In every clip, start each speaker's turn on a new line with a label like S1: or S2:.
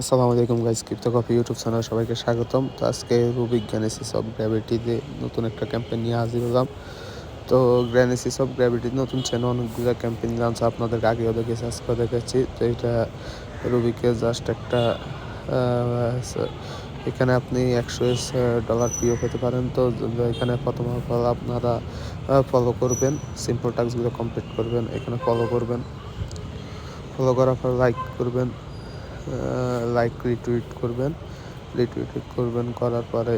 S1: আসসালামু আলাইকুম guys, crypto coffee YouTube চ্যানেলে সবাইকে স্বাগতম। তো আজকে রুবিক গ্যানেসিস অফ গ্র্যাভিটিতে নতুন একটা ক্যাম্পেইন নিয়ে হাজির হলাম। তো গ্র্যানেসিস অফ গ্র্যাভিটির নতুন চ্যানেল অনেকগুলো ক্যাম্পেইন লঞ্চ আপনাদেরকে আগেও দেখেছি, আজকে দেখাচ্ছি। তো এটা রুবিকের জাস্ট একটা এখানে আপনি $100 পিও পেতে পারেন। তো এখানে প্রথম আপনারা ফলো করবেন, সিম্পল টাস্কগুলো কমপ্লিট করবেন, এখানে ফলো করবেন, ফলো করার পর লাইক করবেন, রিটুইট করবেন, করার পরে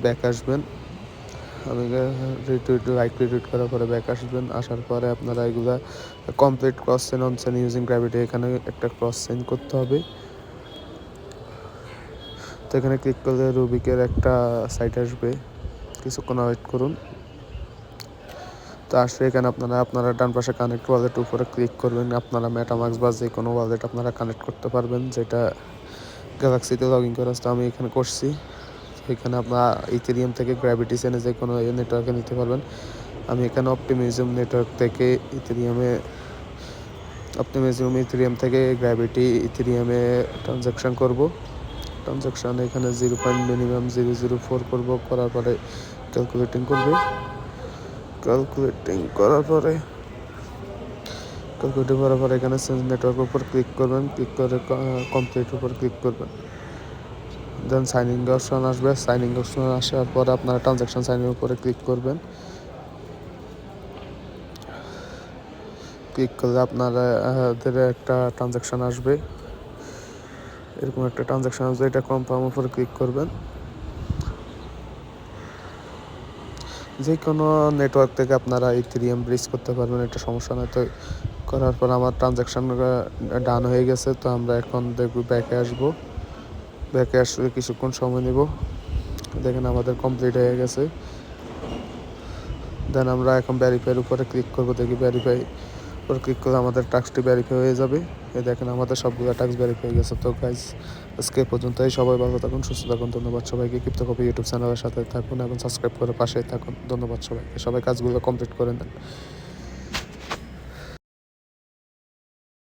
S1: ব্যাক আসবেন। আমি রিটুইট করার পরে ব্যাক আসবেন, আসার পরে আপনারা এগুলা complete cross chain on chain using gravity, এখানে একটা ক্রস চেন করতে হবে। তো এখানে ক্লিক করলে রুবিকের একটা সাইট আসবে, কিছুক্ষণ ওয়েট করুন। তো আসলে এখানে আপনারা ডান পাশে কানেক্ট ওয়ালেট উপরে ক্লিক করবেন। আপনারা মেটামাস্ক বা যে কোনো ওয়ালেট আপনারা কানেক্ট করতে পারবেন, যেটা গ্যালাক্সিতে লগ ইন করা আছে। আমি এখানে করছি। এখানে আপনার ইথেরিয়াম থেকে গ্র্যাভিটি চেনে যে কোনো নেটওয়ার্কে নিতে পারবেন। আমি এখানে অপটিমিজম নেটওয়ার্ক থেকে ইথেরিয়াম থেকে গ্র্যাভিটি ইথেরিয়ামে ট্রানজ্যাকশান করব। ট্রানজ্যাকশান এখানে 0.0004 করব, করার পরে ক্যালকুলেটিং করার পরে এখানে চেঞ্জ নেটওয়ার্কের উপর ক্লিক করবেন, ক্লিক করে কমপ্লিট উপর ক্লিক করবেন। দেন সাইনিং অপশন আসবে। সাইনিং অপশন আসার পরে আপনারা ট্রানজ্যাকশন সাইনের উপরে ক্লিক করবেন। ক্লিক করলে আপনাদের একটা ট্রানজ্যাকশন আসবে, এরকম একটা ট্রানজ্যাকশন আসবে। এটা কনফার্ম উপরে ক্লিক করবেন। যে কোনো নেটওয়ার্ক থেকে আপনারা ইথেরিয়াম ব্রিজ করতে পারবেন, এটা সমস্যা নয়। তো করার পর আমার ট্রানজ্যাকশন ডান হয়ে গেছে। তো আমরা এখন দেখব ব্যাকে আসবো। ব্যাকে আসলে কিছুক্ষণ সময় নেব। দেখেন আমাদের কমপ্লিট হয়ে গেছে। দেন আমরা এখন ভেরিফাইয়ের উপরে ক্লিক করব। দেখি ভেরিফাই উপরে ক্লিক করে আমাদের টাস্কটি ভেরিফাই হয়ে যাবে। দেখেন আমাদের সবগুলো টাস্ক ভেরিফাই হয়ে গেছে। তো গাইজ আজকে পর্যন্তই। সবাই ভালো থাকুন, সুস্থ থাকুন। ধন্যবাদ সবাইকে। ক্রিপ্টো কফি ইউটিউব চ্যানেলের সাথে থাকুন এবং সাবস্ক্রাইব করে পাশে থাকুন। ধন্যবাদ সবাইকে। সবাই কাজগুলো কমপ্লিট করে নেন।